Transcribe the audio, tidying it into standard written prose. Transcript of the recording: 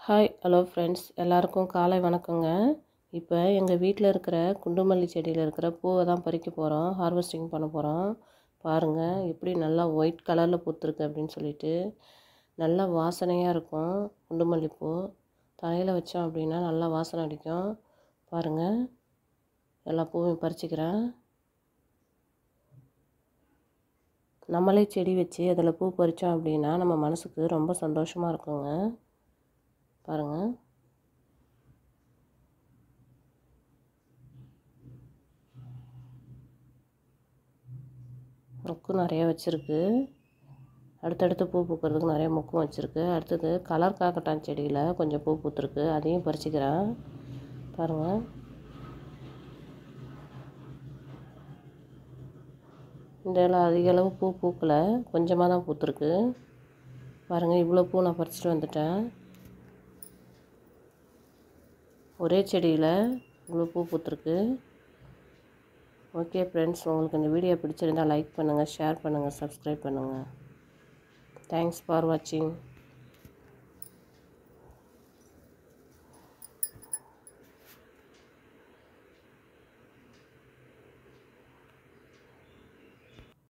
Hi hello friends, எல்லாருக்கும் காலை வணக்கங்க. இப்போ எங்கள் வீட்டில் இருக்கிற குண்டுமல்லி செடியில் இருக்கிற பூவை தான் பறிக்க போகிறோம், ஹார்வெஸ்டிங் பண்ண போகிறோம். பாருங்கள் எப்படி நல்லா ஒயிட் கலரில் பூத்துருக்கு அப்படின்னு சொல்லிட்டு. நல்லா வாசனையாக இருக்கும் குண்டுமல்லி பூ. தலையில் வச்சோம் அப்படின்னா நல்லா வாசனை அடிக்கும். பாருங்கள், எல்லா பூவையும் பறிச்சுக்கிறேன். நம்மளே செடி வச்சு அதில் பூ பறித்தோம் அப்படின்னா நம்ம மனசுக்கு ரொம்ப சந்தோஷமாக இருக்குங்க. பாருங்கள், மொக்கு நிறைய வச்சுருக்கு. அடுத்தடுத்து பூ பூக்கிறதுக்கு நிறைய மொக்கும் வச்சுருக்கு. அடுத்தது கலர் காக்கட்டான் செடியில் கொஞ்சம் பூ பூத்துருக்கு, அதையும் பறிச்சுக்கிறேன். பாருங்கள், இந்த இடம் அதிக அளவு பூ பூக்கலை, கொஞ்சமாக தான் பூத்துருக்கு. பாருங்கள், இவ்வளோ பூ நான் பறிச்சுட்டு வந்துட்டேன். ஒரே செடியில் இவ்வளோ பூ பூத்துருக்கு. ஓகே ஃப்ரெண்ட்ஸ், உங்களுக்கு இந்த வீடியோ பிடிச்சிருந்தால் லைக் பண்ணுங்கள், ஷேர் பண்ணுங்கள், சப்ஸ்கிரைப் பண்ணுங்கள். தேங்க்ஸ் ஃபார் வாட்சிங்.